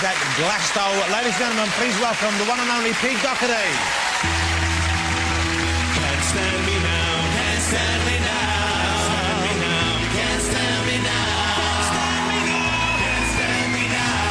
at Glasgow. Ladies and gentlemen, please welcome the one and only Pete Doherty. Can't stand me now, can't stand me now, stand me now, can't stand me now, stand me now, can't stand me now.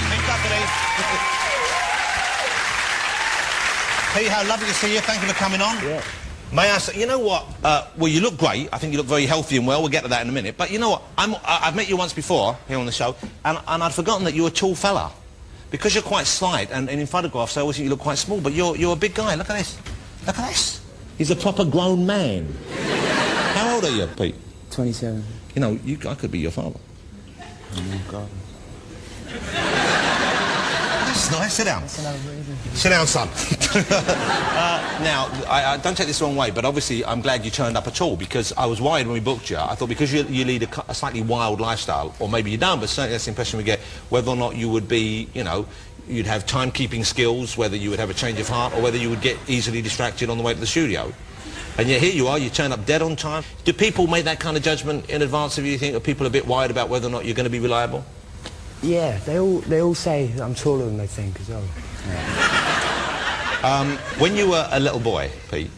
Pete Doherty. Pete, how lovely to see you. Thank you for coming on. Yeah. May I say, you know what? Well, you look great. I think you look very healthy and well. We'll get to that in a minute. But you know what? I've met you once before here on the show, and I'd forgotten that you're a tall fella. Because you're quite slight, and in photographs I always think you look quite small, but you're a big guy. Look at this. Look at this. He's a proper grown man. How old are you, Pete? 27. You know, I could be your father. Oh, God. That's nice. Sit down. That's another reason. Sit down, son. Now, I don't take this the wrong way, but obviously I'm glad you turned up at all, because I was worried when we booked you. I thought because you lead a slightly wild lifestyle, or maybe you don't, but certainly that's the impression we get, whether or not you would be, you know, you'd have timekeeping skills, whether you would have a change of heart, or whether you would get easily distracted on the way to the studio. And yet here you are, you turn up dead on time. Do people make that kind of judgment in advance of you, think? Are people a bit worried about whether or not you're going to be reliable? Yeah, they all say that I'm taller than they think as well. Yeah. When you were a little boy, Pete,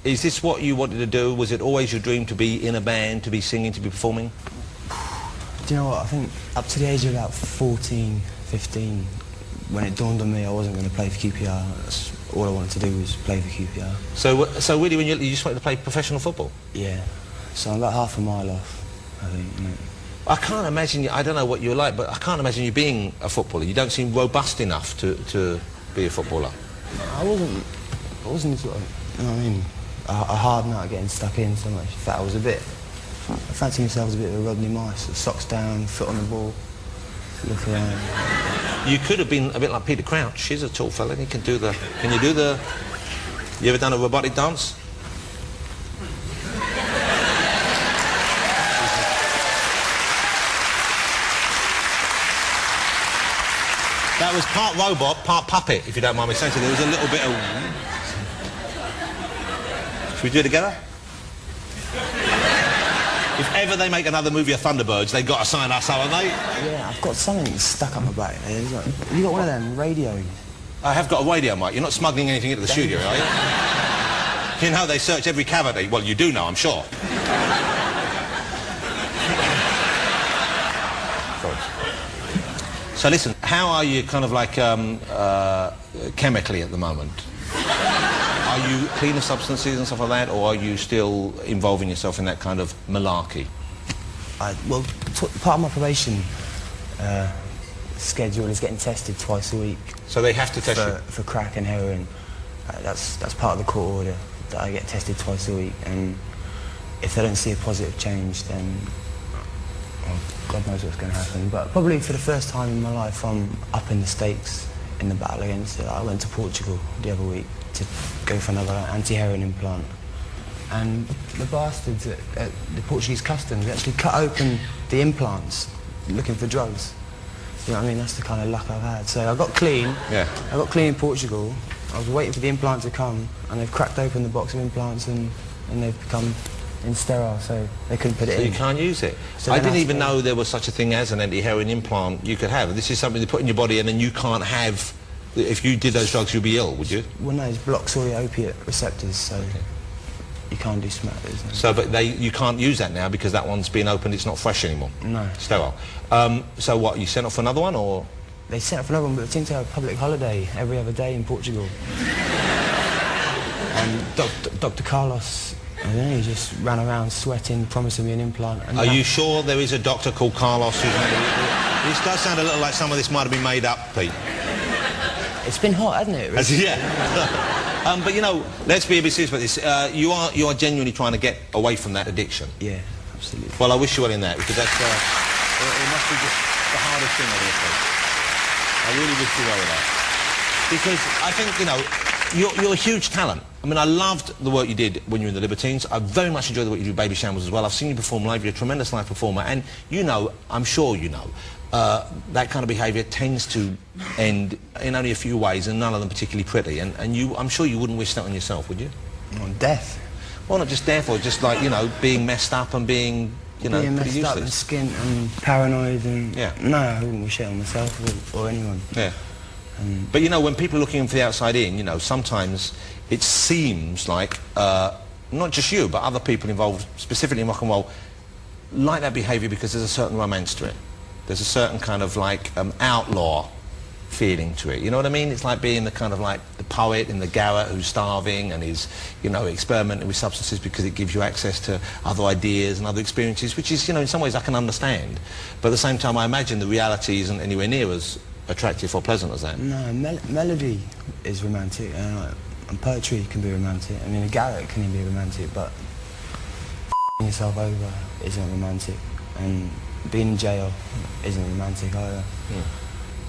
is this what you wanted to do? Was it always your dream to be in a band, to be singing, to be performing? Do you know what, I think up to the age of about 14, 15, when it dawned on me I wasn't going to play for QPR, that's all I wanted to do was play for QPR. So really when you just wanted to play professional football? Yeah, so I'm about half a mile off, I think. Yeah. I can't imagine you, I don't know what you're like, but I can't imagine you being a footballer. You don't seem robust enough to be a footballer. I wasn't sort of, you know what I mean, a hard nut getting stuck in so much. In fact, I fancy myself as a bit of a Rodney Mice, sort of socks down, foot on the ball, look around. You could have been a bit like Peter Crouch. He's a tall fella, and he can do the, you ever done a robotic dance? That was part robot, part puppet, if you don't mind me saying so. There was a little bit of... Should we do it together? If ever they make another movie of Thunderbirds, they've got to sign us up, haven't they? Yeah, I've got something stuck up my back there. Have you got one of them radios? I have got a radio, Mike. You're not smuggling anything into the studio, are you? You know they search every cavity. Well, you do know, I'm sure. So listen, how are you kind of like chemically at the moment? Are you clean of substances and stuff like that, or are you still involving yourself in that kind of malarkey? Well, part of my probation schedule is getting tested twice a week. So they have to test you? For crack and heroin. That's part of the court order, that I get tested twice a week, and if they don't see a positive change, then well, God knows what's going to happen. But probably for the first time in my life, I'm up in the stakes in the battle against it. I went to Portugal the other week to go for another anti-heroin implant. And the bastards at the Portuguese customs actually cut open the implants looking for drugs. You know what I mean? That's the kind of luck I've had. So I got clean. Yeah. I got clean in Portugal. I was waiting for the implant to come, and they've cracked open the box of implants and they've become sterile, so they couldn't put it in. So you can't use it. So I didn't even know there was such a thing as an anti-heroin implant you could have. This is something they put in your body and then you can't have... If you did those drugs, you'd be ill, would you? Well, no, it blocks all your opiate receptors, so you can't do smack. So, but you can't use that now because that one's been opened, it's not fresh anymore? No. Sterile. So what, you sent off for another one, or...? They sent off another one, but they seem to have a public holiday every other day in Portugal. And Dr. Carlos, I don't know, he just ran around sweating, promising me an implant. And are you sure there is a doctor called Carlos who's made it? This does sound a little like some of this might have been made up, Pete. It's been hot, hasn't it? Really? Yeah. But you know, let's be a bit serious about this. You are genuinely trying to get away from that addiction. Yeah, absolutely. Well, I wish you well in that, because that's it must be just the hardest thing on earth. I really wish you well with that, because I think, you know, you're a huge talent. I mean, I loved the work you did when you were in the Libertines. I very much enjoyed the work you do with Baby Shambles as well. I've seen you perform live. You're a tremendous live performer, and you know, I'm sure you know, that kind of behaviour tends to end in only a few ways, and none of them particularly pretty. And I'm sure you wouldn't wish that on yourself, would you? On death. Well, not just death, or just like, you know, being messed up and being, you know, being pretty messed up and useless. skint and paranoid and... Yeah. No, I wouldn't wish it on myself or anyone. Yeah. But you know, when people are looking in for the outside in, you know, sometimes it seems like not just you, but other people involved, specifically in rock and roll, like that behaviour because there's a certain romance to it. There's a certain kind of like outlaw feeling to it. You know what I mean? It's like being the kind of like the poet in the garret who's starving and is, you know, experimenting with substances because it gives you access to other ideas and other experiences, which is, you know, in some ways I can understand. But at the same time, I imagine the reality isn't anywhere near as attractive or pleasant as that. No, melody is romantic and poetry can be romantic. I mean, a garret can be romantic, but yourself over isn't romantic, and being in jail isn't romantic either.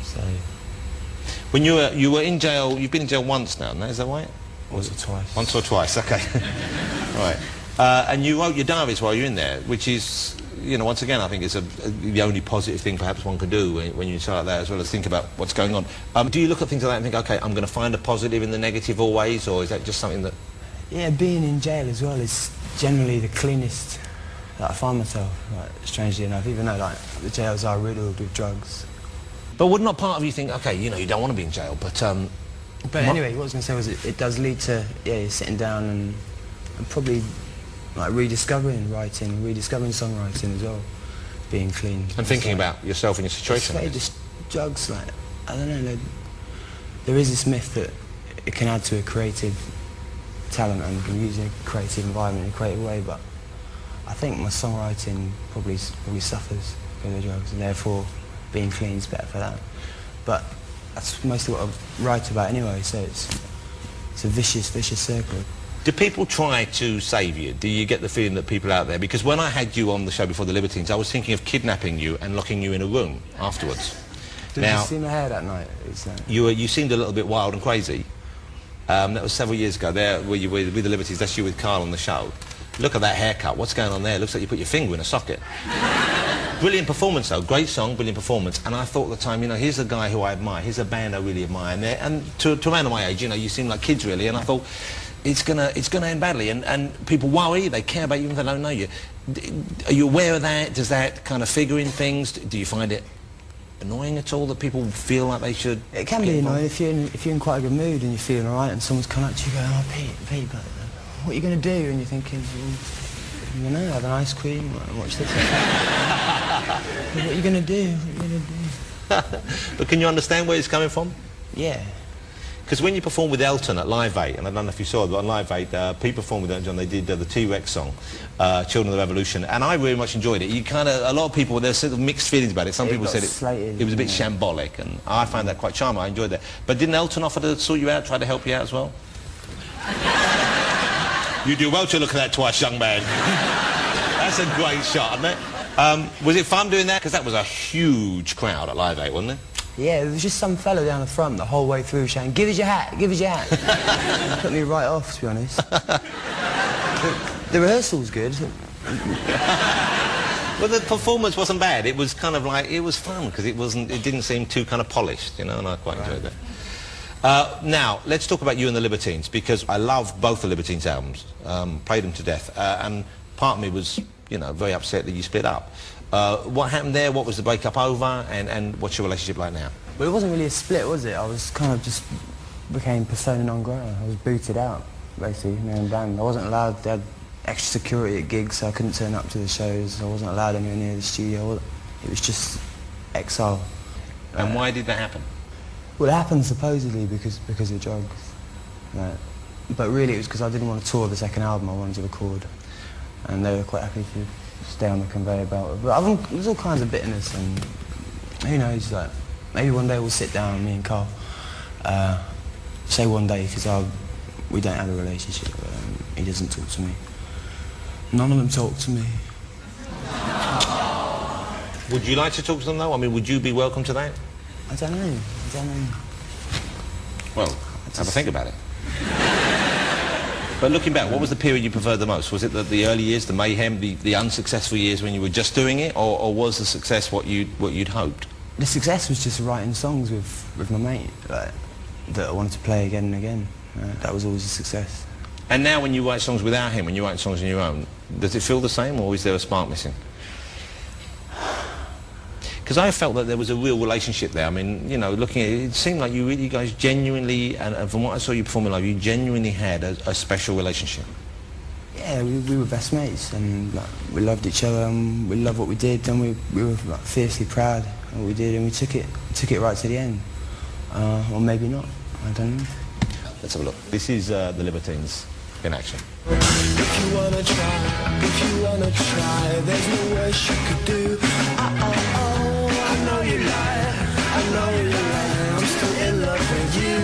So... When you were in jail, you've been in jail once now, is that right? Once or twice. Once or twice, okay. Right. And you wrote your diaries while you're in there, which is, you know, once again, I think it's the only positive thing perhaps one can do when you start like that, as well as think about what's going on. Do you look at things like that and think, okay, I'm going to find a positive in the negative always, or is that just something that... Yeah, being in jail as well is generally the cleanest that I find myself, like, strangely enough, even though like the jails are riddled with drugs. But would not part of you think, okay, you know, you don't want to be in jail, but... Anyway, what I was going to say was it does lead to, yeah, sitting down and probably like rediscovering writing, rediscovering songwriting as well, being clean. And thinking about yourself and your situation. Just drugs, like, I don't know, there is this myth that it can add to a creative talent and you can use a creative environment in a creative way, but I think my songwriting probably suffers because of drugs, and therefore being clean is better for that. But that's mostly what I write about anyway, so it's a vicious circle. Do people try to save you? Do you get the feeling that people out there... Because when I had you on the show before the Libertines, I was thinking of kidnapping you and locking you in a room afterwards. Did you see my hair that night? You seemed a little bit wild and crazy. That was several years ago. There, with the Libertines, that's you with Carl on the show. Look at that haircut. What's going on there? Looks like you put your finger in a socket. Brilliant performance, though. Great song, brilliant performance. And I thought at the time, you know, here's a guy who I admire. Here's a band I really admire. And to a man of my age, you know, you seem like kids, really. And I thought, it's gonna end badly. And people worry. They care about you even if they don't know you. Are you aware of that? Does that kind of figure in things? Do you find it annoying at all that people feel like they should... It can be annoying if you're in quite a good mood and you're feeling alright and someone's come up to you going, oh, Pete, but what are you going to do? And you're thinking, well, you know, have an ice cream, watch this. What are you going to do? What are you going to do? But can you understand where it's coming from? Yeah. Because when you performed with Elton at Live 8, and I don't know if you saw it, but on Live 8, Pete performed with Elton John, they did the T-Rex song, Children of the Revolution, and I really much enjoyed it. You kind of, a lot of people, there's sort of mixed feelings about it. Some people said it was a bit shambolic, and I found that quite charming. I enjoyed that. But didn't Elton offer to sort you out, try to help you out as well? You do well to look at that twice, young man. That's a great shot, isn't it? Was it fun doing that? Because that was a huge crowd at Live 8, wasn't it? Yeah, there was just some fella down the front the whole way through shouting, give us your hat, give us your hat. Put me right off, to be honest. The rehearsal's good. Well, the performance wasn't bad. It was kind of like, it was fun because it didn't seem too kind of polished, you know, and I quite enjoyed that. Now, let's talk about you and the Libertines, because I love both the Libertines albums, played them to death, and part of me was, you know, very upset that you split up. What happened there? What was the breakup over? And what's your relationship like now? Well, it wasn't really a split, was it? I was kind of just became persona non grata. I was booted out, basically, me and band. I wasn't allowed, they had extra security at gigs, so I couldn't turn up to the shows. I wasn't allowed anywhere near the studio. It was just exile. And why did that happen? Well, it happened supposedly because of drugs. But really it was because I didn't want to tour the second album I wanted to record. And they were quite happy to stay on the conveyor belt. But there's all kinds of bitterness, and who knows, like, maybe one day we'll sit down, me and Carl, say one day, because we don't have a relationship, he doesn't talk to me. None of them talk to me. Would you like to talk to them, though? I mean, would you be welcome to that? I don't know. Well, have a think about it. But looking back, what was the period you preferred the most? Was it the early years, the mayhem, the unsuccessful years when you were just doing it, or was the success what you'd hoped? The success was just writing songs with my mate, like, that I wanted to play again and again. That was always a success. And now when you write songs without him, when you write songs on your own, does it feel the same, or is there a spark missing? because I felt that there was a real relationship there. I mean, you know, looking at it, it seemed like you guys genuinely, and from what I saw you performing live, you genuinely had a special relationship. Yeah, we were best mates, and like, we loved each other, and we loved what we did, and we were like, fiercely proud of what we did, and we took it right to the end. Or maybe not, I don't know. Let's have a look. This is the Libertines in action. If you wanna try, there's no worse you could do. I know you lie, I'm still in love with you.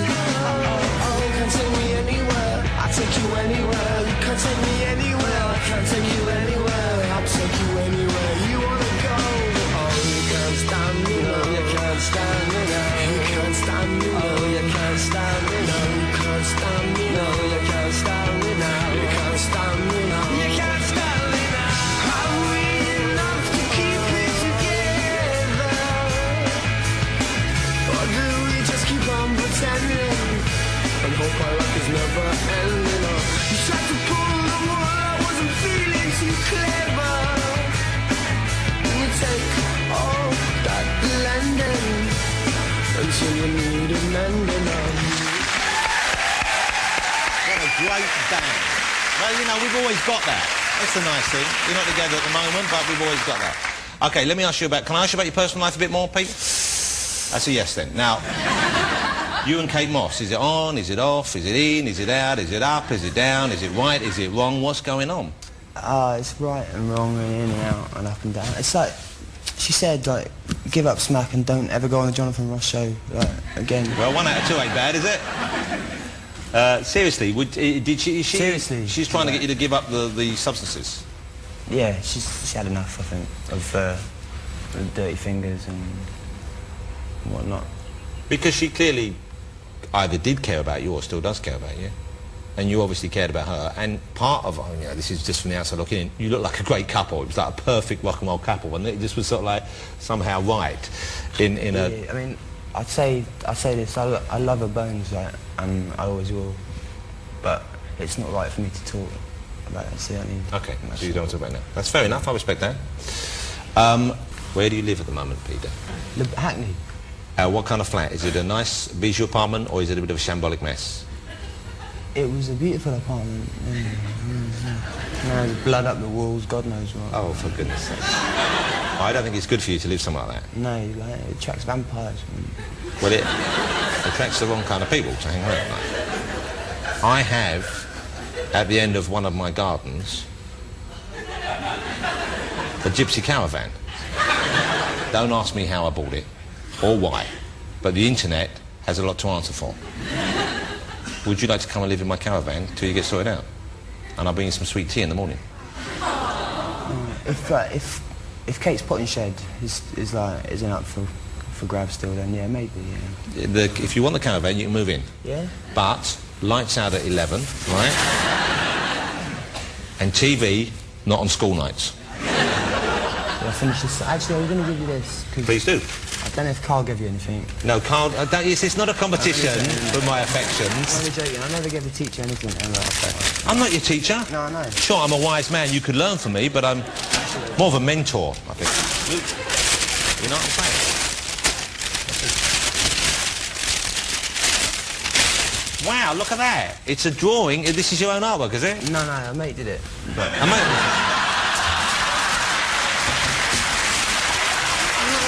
Can't take me anywhere, I'll take you anywhere. You can't take me anywhere, I can't take you anywhere. I'll take you anywhere you wanna go. Oh, you can't stand me, no, you can't stand me, no. You can't stand me, no, you can't stand me, no. You can't stand me, no, you can't stand me now. You can't stand me, no, you can't stand me now. Are we enough to keep it together? Or do we just keep on pretending and hope our luck is never ending? Or you tried to pull the wool, I wasn't feeling too clever. We take all that blending until you need a mending on. What a great band. Well, you know, we've always got that. That's the nice thing. You're not together at the moment, but we've always got that. Okay, let me ask you about... Can I ask you about your personal life a bit more, Pete? That's a yes, then. Now, you and Kate Moss, is it on, is it off, is it in, is it out, is it up, is it down, is it right, is it wrong? What's going on? It's right and wrong and in and out and up and down. It's like, she said, like, give up smack and don't ever go on the Jonathan Ross show, like, again. Well, 1 out of 2 ain't bad, is it? Seriously, did she... Seriously. She's trying to get you to give up the substances? Yeah, she had enough, I think, of the dirty fingers and whatnot. Because she clearly either did care about you or still does care about you. And you obviously cared about her. And part of, you know, this is just from the outside looking in, you look like a great couple. It was like a perfect rock and roll couple. And it just was sort of like somehow right in a... Yeah, I mean, I'd say this, I love her bones, like, and I always will. But it's not right for me to talk about it, see what I mean? Okay, so you don't want to talk about it now. That's fair enough, I respect that. Where do you live at the moment, Peter? Hackney. What kind of flat? Is it a nice bijou apartment or is it a bit of a shambolic mess? It was a beautiful apartment. No, blood up the walls, God knows what. Oh, for goodness sake. I don't think it's good for you to live somewhere like that. No, like, it attracts vampires. Well, it attracts the wrong kind of people to hang around like. I have, at the end of one of my gardens, a gypsy caravan. Don't ask me how I bought it or why, but the internet has a lot to answer for. Would you like to come and live in my caravan till you get sorted out? And I'll bring you some sweet tea in the morning. If Kate's potting shed isn't up for grabs still, then yeah, maybe, yeah. If you want the caravan, you can move in. Yeah? But lights out at 11, right? And TV not on school nights. Will I finish this? Actually, I was going to give you this. Please do. I don't know if Carl gave you anything. No, Carl, it's not a competition for my affections. I'm only joking. I never gave a teacher anything. I'm not your teacher. No, I know. Sure, I'm a wise man. You could learn from me, but I'm more of a mentor, I think. You know what I'm saying? Wow, look at that. It's a drawing. This is your own artwork, is it? No, a mate did it. A mate...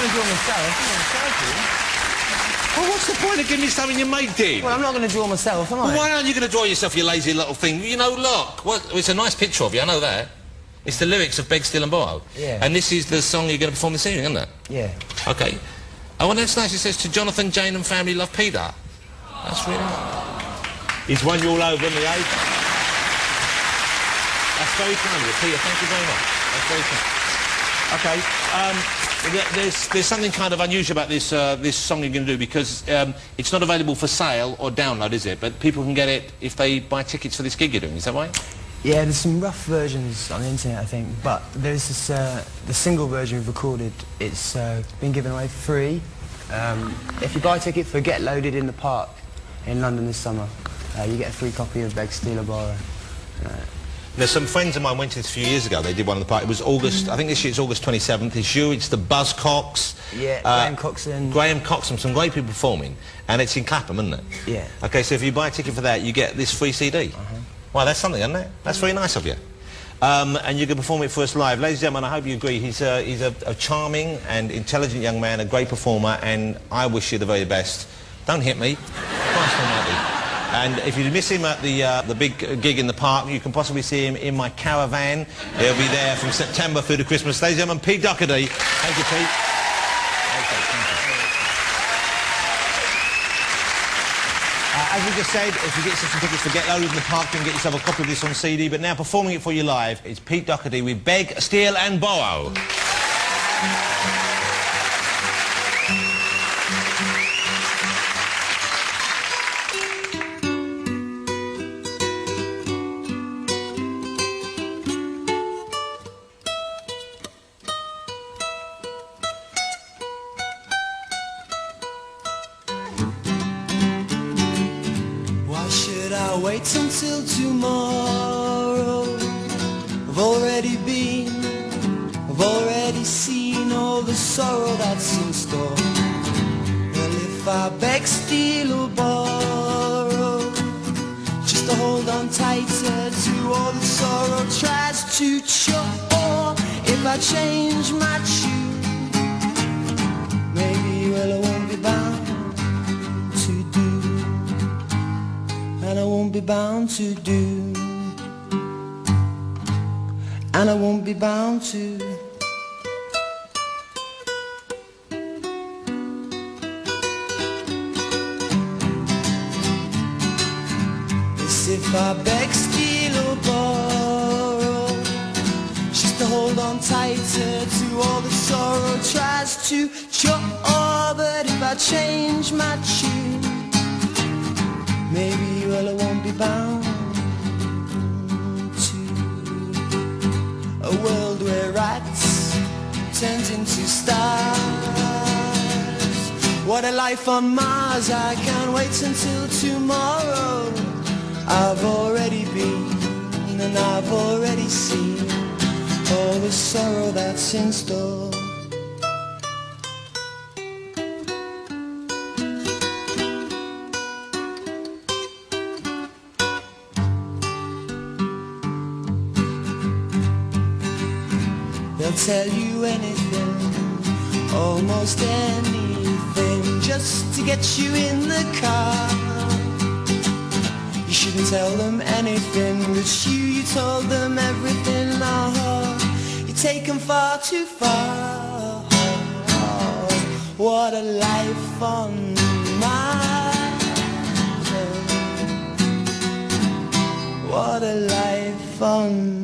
Draw myself. Well, what's the point of giving me something your mate did? Well, I'm not going to draw myself, am I? Well, why aren't you going to draw yourself, you lazy little thing? You know, look. Well, it's a nice picture of you, I know that. It's the lyrics of Beg, Still and Borrow. Yeah. And this is the song you're going to perform this evening, isn't it? Yeah. Okay. Oh, well, that's nice. It says, to Jonathan, Jane and family love Peter. That's really nice. He's won you all over, isn't he, eh? That's very kind of you, Peter. Thank you very much. That's very kind. Okay. There's something kind of unusual about this this song you're going to do because it's not available for sale or download, is it? But people can get it if they buy tickets for this gig you're doing. Is that right? Yeah, there's some rough versions on the internet, I think. But there's this the single version we've recorded. It's been given away for free. If you buy a ticket for Get Loaded in the Park in London this summer, you get a free copy of Beg, Steal or Borrow. There's some friends of mine went to this a few years ago. They did one of the party. It was August, I think this year it's August 27th. It's you, it's the Buzzcocks. Yeah, Graham Coxon. Graham Coxon, some great people performing. And it's in Clapham, isn't it? Yeah. Okay, so if you buy a ticket for that, you get this free CD. Well, that's something, isn't it? That's very nice of you. And you can perform it for us live. Ladies and gentlemen, I hope you agree. He's a charming and intelligent young man, a great performer, and I wish you the very best. Don't hit me. Christ almighty. And if you miss him at the big gig in the park, you can possibly see him in my caravan. He'll be there from September through to Christmas. Ladies and gentlemen, Pete Doherty. Thank you, Pete. Okay, thank you. As we just said, if you get yourself some tickets for Get Loaded in the Park, you can get yourself a copy of this on CD. But now performing it for you live, it's Pete Doherty with Beg, Steal and Borrow. I wait until tomorrow. I've already been, I've already seen all the sorrow that's in store. Well, if I beg, steal or borrow, just to hold on tighter to all the sorrow tries to choke. Or if I change my tune, maybe, well, I won't be bound to do, and I won't be bound to do, and I won't be bound to. As if I beg, steal or borrow, just to hold on tighter to all the sorrow tries to choke. But if I change my tune, maybe, well, I won't be bound to a world where rats turns into stars. What a life on Mars, I can't wait until tomorrow. I've already been and I've already seen all the sorrow that's in store. They'll tell you anything, almost anything, just to get you in the car. You shouldn't tell them anything, but you told them everything. Oh, you take them far too far. What a life on Mars. What a life on